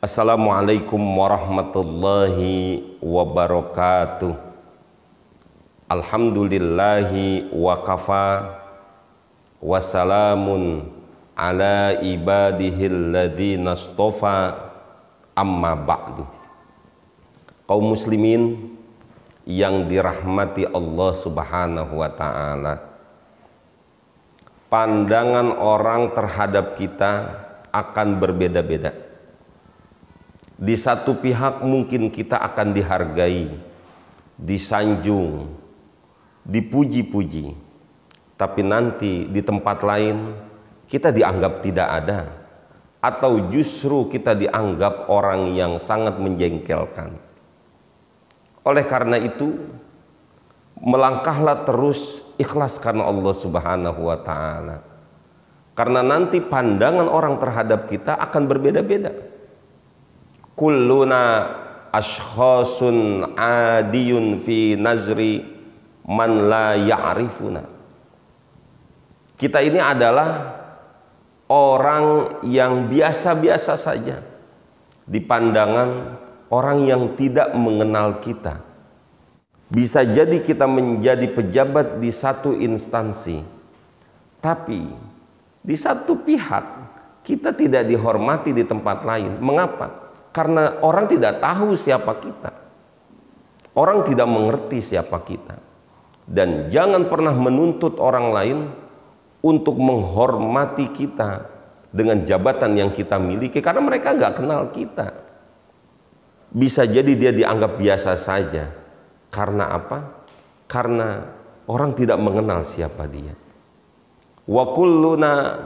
Assalamualaikum warahmatullahi wabarakatuh. Alhamdulillahi wa kafa, wassalamun ala ibadihil ladzina astafa, amma ba'du. Kaum muslimin yang dirahmati Allah Subhanahu wa ta'ala, pandangan orang terhadap kita akan berbeda-beda. Di satu pihak mungkin kita akan dihargai, disanjung, dipuji-puji, tapi nanti di tempat lain kita dianggap tidak ada, atau justru kita dianggap orang yang sangat menjengkelkan. Oleh karena itu, melangkahlah terus ikhlas karena Allah Subhanahu wa ta'ala, karena nanti pandangan orang terhadap kita akan berbeda-beda. Kulluna ashkhasun adiyun fi nazri man la ya'rifuna. Kita ini adalah orang yang biasa-biasa saja di pandangan orang yang tidak mengenal kita. Bisa jadi kita menjadi pejabat di satu instansi, tapi di satu pihak kita tidak dihormati di tempat lain. Mengapa? Karena orang tidak tahu siapa kita, orang tidak mengerti siapa kita. Dan jangan pernah menuntut orang lain untuk menghormati kita dengan jabatan yang kita miliki, karena mereka nggak kenal kita. Bisa jadi dia dianggap biasa saja. Karena apa? Karena orang tidak mengenal siapa dia. Wa kulluna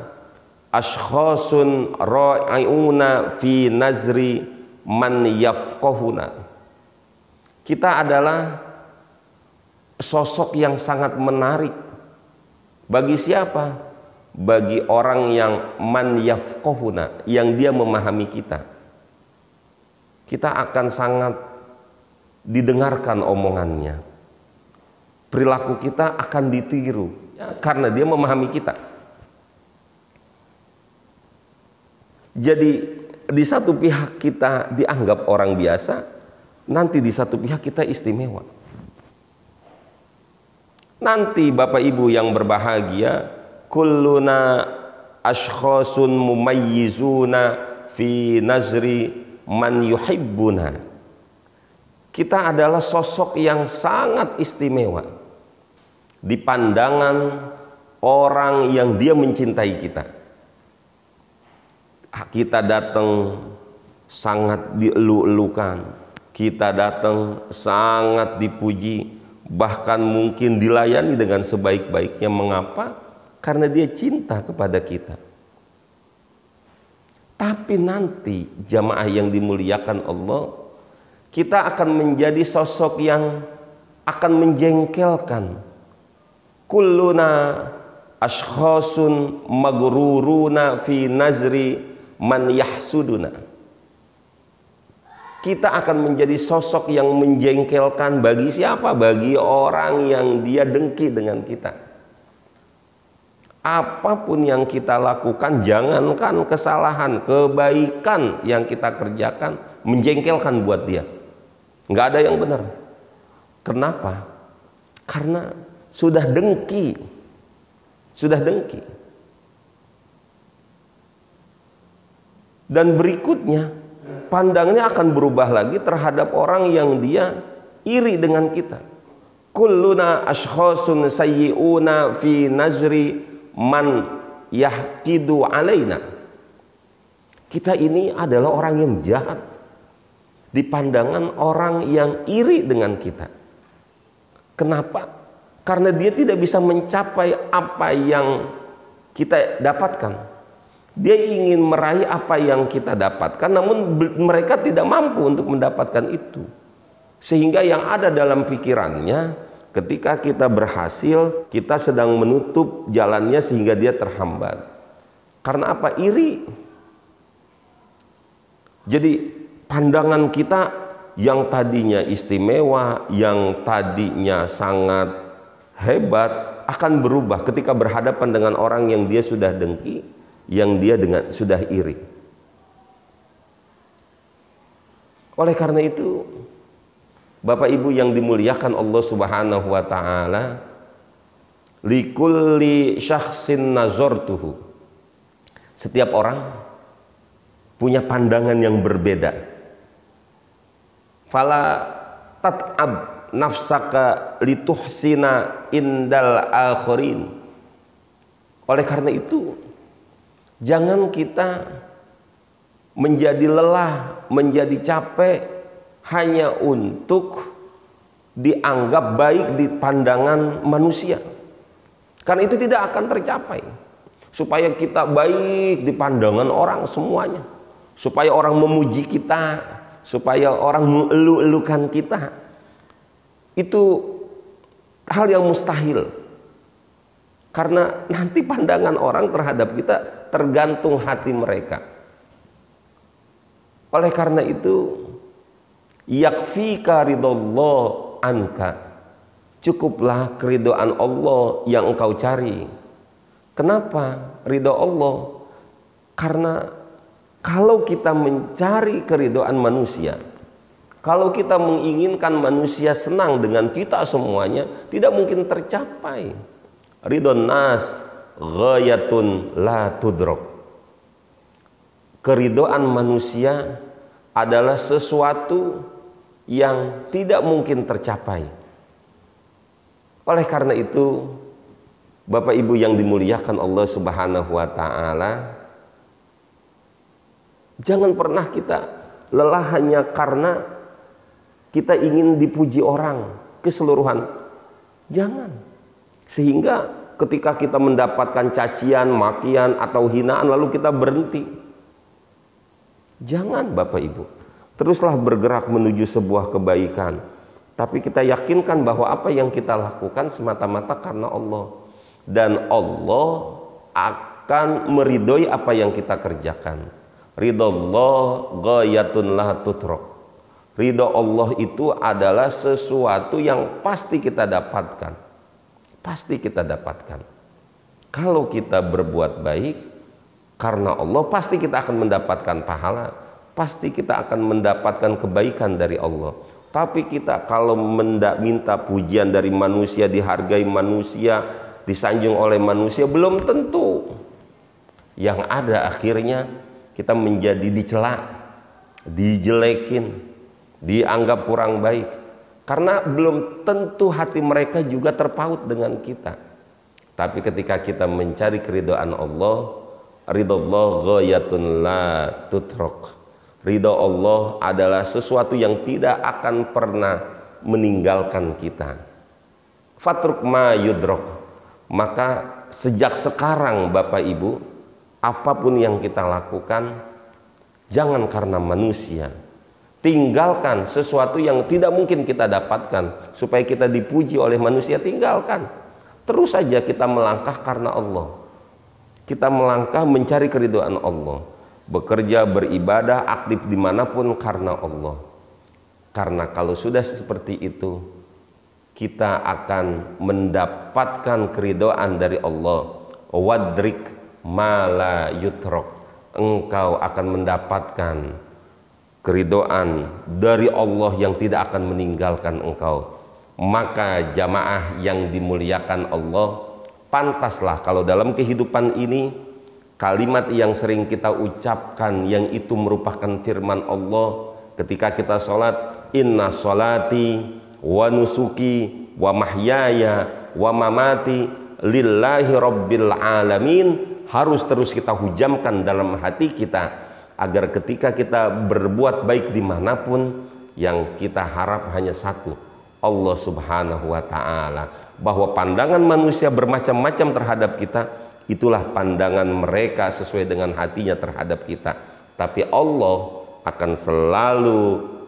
ashkhasun ra'iuna fi nazri man yafqahuna. Kita adalah sosok yang sangat menarik. Bagi siapa? Bagi orang yang man yafqahuna, yang dia memahami kita. Kita akan sangat didengarkan omongannya. Perilaku kita akan ditiru, ya, karena dia memahami kita. Jadi di satu pihak kita dianggap orang biasa, nanti di satu pihak kita istimewa. Nanti Bapak Ibu yang berbahagia, kulluna ashkhasun mumayyizuna fi nazri man yuhibbuna. Kita adalah sosok yang sangat istimewa di pandangan orang yang dia mencintai kita. Kita datang sangat dielu-elukan, kita datang sangat dipuji, bahkan mungkin dilayani dengan sebaik-baiknya. Mengapa? Karena dia cinta kepada kita. Tapi nanti jamaah yang dimuliakan Allah, kita akan menjadi sosok yang akan menjengkelkan. Kulluna ashkhasun magruruna fi nazri man yahsuduna. Kita akan menjadi sosok yang menjengkelkan bagi siapa? Bagi orang yang dia dengki dengan kita. Apapun yang kita lakukan, jangankan kesalahan, kebaikan yang kita kerjakan menjengkelkan buat dia. Nggak ada yang benar. Kenapa? Karena sudah dengki. Sudah dengki. Dan berikutnya pandangannya akan berubah lagi terhadap orang yang dia iri dengan kita. Kulluna ashkhasun sayyi'una fi nazri man yahqidu alaina. Kita ini adalah orang yang jahat di pandangan orang yang iri dengan kita. Kenapa? Karena dia tidak bisa mencapai apa yang kita dapatkan. Dia ingin meraih apa yang kita dapatkan, namun mereka tidak mampu untuk mendapatkan itu. Sehingga yang ada dalam pikirannya, ketika kita berhasil, kita sedang menutup jalannya sehingga dia terhambat. Karena apa? Iri. Jadi pandangan kita yang tadinya istimewa, yang tadinya sangat hebat, akan berubah ketika berhadapan dengan orang yang dia sudah dengki, yang dia sudah iri. Oleh karena itu, Bapak Ibu yang dimuliakan Allah Subhanahu wa taala, likulli syakhsin nazartuhu. Setiap orang punya pandangan yang berbeda. Fala tat'ab nafsaka lituhsina indal akhirin. Oleh karena itu, jangan kita menjadi lelah, menjadi capek hanya untuk dianggap baik di pandangan manusia. Karena itu tidak akan tercapai. Supaya kita baik di pandangan orang semuanya, supaya orang memuji kita, supaya orang mengelu-elukan kita, itu hal yang mustahil. Karena nanti pandangan orang terhadap kita tergantung hati mereka. Oleh karena itu, yakfika ridallah anka, cukuplah keridhaan Allah yang engkau cari. Kenapa ridho Allah? Karena kalau kita mencari keridhaan manusia, kalau kita menginginkan manusia senang dengan kita semuanya, tidak mungkin tercapai. Ridhon nas ghayatun la tudrok. Keridhaan manusia adalah sesuatu yang tidak mungkin tercapai. Oleh karena itu, Bapak Ibu yang dimuliakan Allah Subhanahu wa taala, jangan pernah kita lelah hanya karena kita ingin dipuji orang keseluruhan. Jangan. Sehingga ketika kita mendapatkan cacian, makian atau hinaan lalu kita berhenti. Jangan Bapak Ibu. Teruslah bergerak menuju sebuah kebaikan. Tapi kita yakinkan bahwa apa yang kita lakukan semata-mata karena Allah. Dan Allah akan meridhoi apa yang kita kerjakan. Ridallah ghayatun la tutrok. Ridho Allah itu adalah sesuatu yang pasti kita dapatkan. Pasti kita dapatkan. Kalau kita berbuat baik karena Allah, pasti kita akan mendapatkan pahala. Pasti kita akan mendapatkan kebaikan dari Allah. Tapi kita kalau minta pujian dari manusia, dihargai manusia, disanjung oleh manusia, belum tentu. Yang ada akhirnya kita menjadi dicela, dijelekin, dianggap kurang baik. Karena belum tentu hati mereka juga terpaut dengan kita. Tapi ketika kita mencari keridhaan Allah, ridallah ghayatun la tutrok. Ridho Allah adalah sesuatu yang tidak akan pernah meninggalkan kita. Fatruk ma yudrok. Maka sejak sekarang Bapak Ibu, apapun yang kita lakukan, jangan karena manusia. Tinggalkan sesuatu yang tidak mungkin kita dapatkan. Supaya kita dipuji oleh manusia, tinggalkan. Terus saja kita melangkah karena Allah. Kita melangkah mencari keridhaan Allah. Bekerja, beribadah, aktif dimanapun karena Allah. Karena kalau sudah seperti itu, kita akan mendapatkan keridhaan dari Allah. Wadrik ma la yutrok. Engkau akan mendapatkan keridhaan dari Allah yang tidak akan meninggalkan engkau. Maka jamaah yang dimuliakan Allah, pantaslah kalau dalam kehidupan ini kalimat yang sering kita ucapkan yang itu merupakan firman Allah ketika kita sholat, inna sholati wa nusuki wa mahyaya wa mamati lillahi rabbil alamin, harus terus kita hujamkan dalam hati kita agar ketika kita berbuat baik dimanapun, yang kita harap hanya satu, Allah Subhanahu wa ta'ala. Bahwa pandangan manusia bermacam-macam terhadap kita, itulah pandangan mereka sesuai dengan hatinya terhadap kita. Tapi Allah akan selalu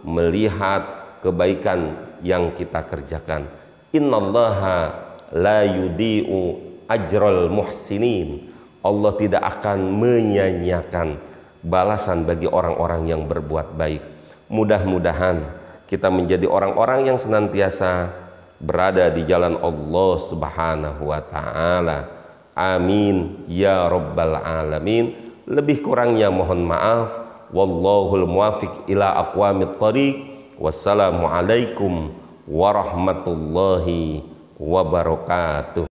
melihat kebaikan yang kita kerjakan. Innallaha la yudi'u ajral muhsinin. Allah tidak akan menyia-nyiakan balasan bagi orang-orang yang berbuat baik. Mudah-mudahan kita menjadi orang-orang yang senantiasa berada di jalan Allah Subhanahu wa ta'ala. Amin ya rabbal alamin. Lebih kurangnya mohon maaf. wallahul muwafiq ila aqwamit thoriq. Wassalamualaikum warahmatullahi wabarakatuh.